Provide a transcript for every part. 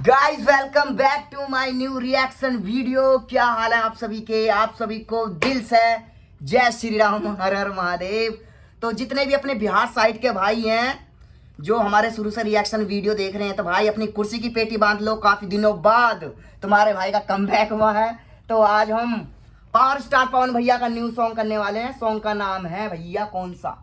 Guys welcome bank two माय new reaction video. क्या हाल है आप सभी के? आप सभी को दिल से जय श्री राम, हर हर महादेव। तो जितने भी अपने बिहार साइड के भाई हैं जो हमारे शुरू से रिएक्शन वीडियो देख रहे हैं, तो भाई अपनी कुर्सी की पेटी बांध लो। काफी दिनों बाद तुम्हारे भाई का कमबैक हुआ है। तो आज हम पावर स्टार पवन भैया का न्यू सॉन्ग करने वाले हैं। सॉन्ग का नाम है भैया कौन सा,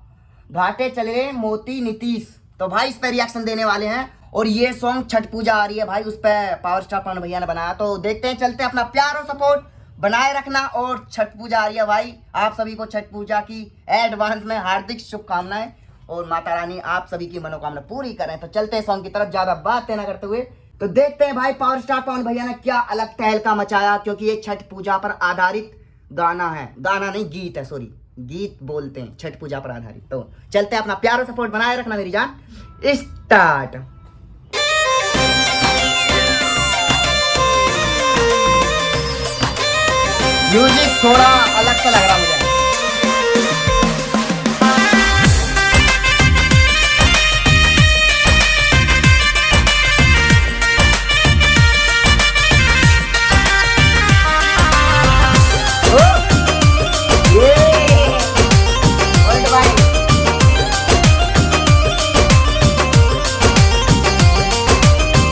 घाटे चले मोती नीतीश। तो भाई इस पर रिएक्शन देने वाले हैं। और ये सॉन्ग छठ पूजा आ रही है भाई, उस पर पावर स्टार पवन भैया ने बनाया। तो देखते हैं, चलते हैं। अपना प्यार और सपोर्ट बनाए रखना। और छठ पूजा आ रही है भाई, आप सभी को छठ पूजा की एडवांस में हार्दिक शुभकामनाएं। और माता रानी आप सभी की मनोकामना पूरी करें। तो चलते हैं सॉन्ग की तरफ, ज्यादा बातें ना करते हुए। तो देखते हैं भाई पावर स्टार पवन भैया ने क्या अलग तहलका मचाया, क्योंकि ये छठ पूजा पर आधारित गाना है। गाना नहीं, गीत है, सॉरी, गीत बोलते हैं, छठ पूजा पर आधारित। तो चलते हैं, अपना प्यार और सपोर्ट बनाए रखना मेरी जान। स्टार्ट। म्यूजिक थोड़ा अलग सा लग रहा मुझे।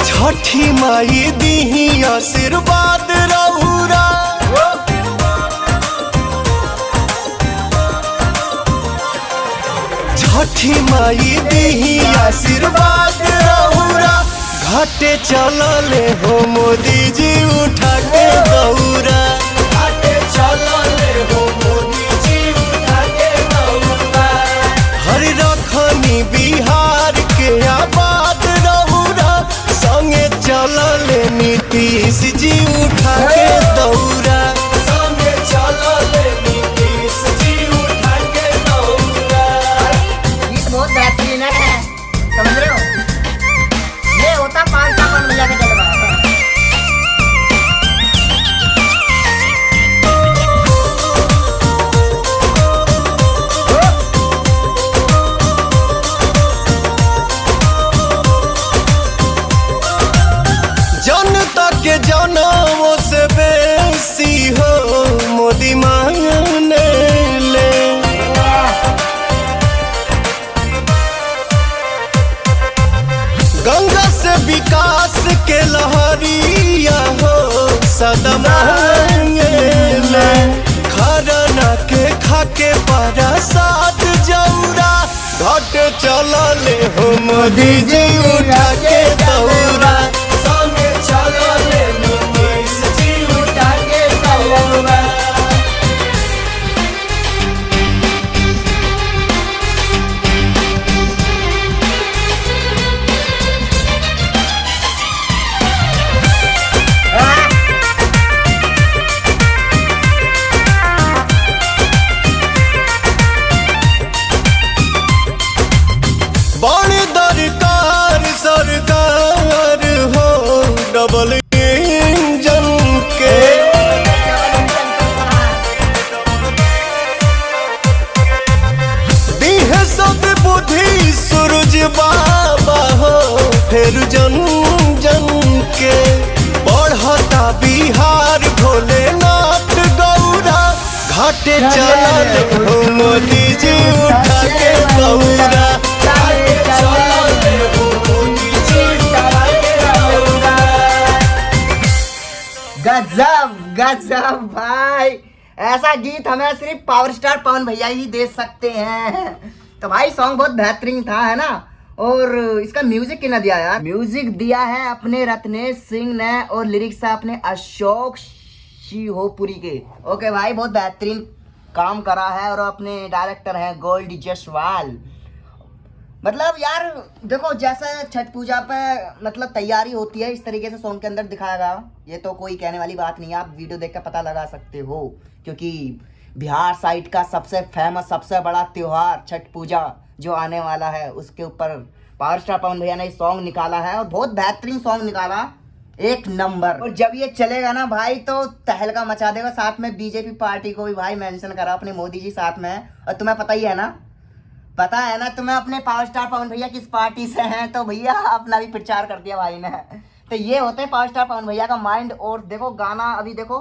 छठी माई दी आशीर्वाद रहुरा, छठी माई दी आशीर्वाद रहुरा। घाटे चलले हो मोदी जी उठा के दौरा, घाटे चलले हो मोदी जी उठा के दौरा। हर रखनी बिहार के आबाद रहुरा, संगे चलले नीतीश जी उठा के दौरा, संगे चलले नीतीश जी उठा के दौरा। गीत बहुत बेहतरीन है, समझ रहे हो? ये होता पावर स्टार पवन भैया का जलवा। जनता के जनों से बेसी हो मोदी मांगने ले, गंगा से विकास के लहरिया हो सदा मांगे ले। खरना के खाके प्रसाद जौरा, घाट चलले हो मोदी जी उठा के दौरा, संगे चलले नीतीश जी उठा के दौरा। बड़ी दरकार सरकार हो डबल इंजन के, दीहे सब बुद्धि सूरज बाबा हो फिर जन जन के। बढ़ता बिहार भोलेनाथ गौरा, घाटे चलल हो मोदी जी उठा के दौरा, गजब गजब भाई, ऐसा गीत हमें सिर्फ पावर स्टार पवन भैया ही दे सकते हैं। तो भाई सॉन्ग बहुत बेहतरीन था, है ना? और इसका म्यूजिक कितना दिया यार? म्यूजिक दिया है अपने रत्नेश सिंह ने, और लिरिक्स है अपने अशोक शिहोपुरी के। ओके भाई, बहुत बेहतरीन काम करा है। और अपने डायरेक्टर हैं गोल्डी जसवाल। मतलब यार देखो, जैसा छठ पूजा पे मतलब तैयारी होती है, इस तरीके से सॉन्ग के अंदर दिखाया गया। ये तो कोई कहने वाली बात नहीं है, आप वीडियो देख कर पता लगा सकते हो। क्योंकि बिहार साइड का सबसे फेमस, सबसे बड़ा त्योहार छठ पूजा जो आने वाला है, उसके ऊपर पावर स्टार पवन भैया ने सॉन्ग निकाला है। और बहुत बेहतरीन सॉन्ग निकाला, एक नंबर। और जब ये चलेगा ना भाई तो तहलका मचा देगा। साथ में बीजेपी पार्टी को भी भाई मेंशन करा, अपने मोदी जी साथ में है। और तुम्हें पता ही है ना, पता है ना तुम्हें अपने पावर स्टार पवन भैया किस पार्टी से हैं, तो भैया अपना भी प्रचार कर दिया भाई ने। तो ये होते हैं 5 स्टार पवन भैया का माइंड। और देखो गाना अभी देखो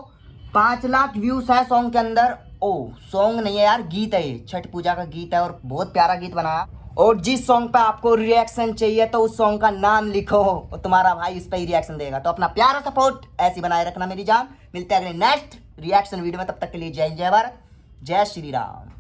5 लाख व्यूज है सॉन्ग के अंदर। ओ सॉन्ग नहीं है यार, गीत है ये, छठ पूजा का गीत है और बहुत प्यारा गीत बनाया। और जिस सॉन्ग पे आपको रिएक्शन चाहिए तो उस सॉन्ग का नाम लिखो और तुम्हारा भाई उस पर ही रिएक्शन देगा। तो अपना प्यार और सपोर्ट ऐसी बनाए रखना मेरी जान। मिलते हैं अगले नेक्स्ट रिएक्शन वीडियो में, तब तक के लिए जय जय भारत, जय श्री राम।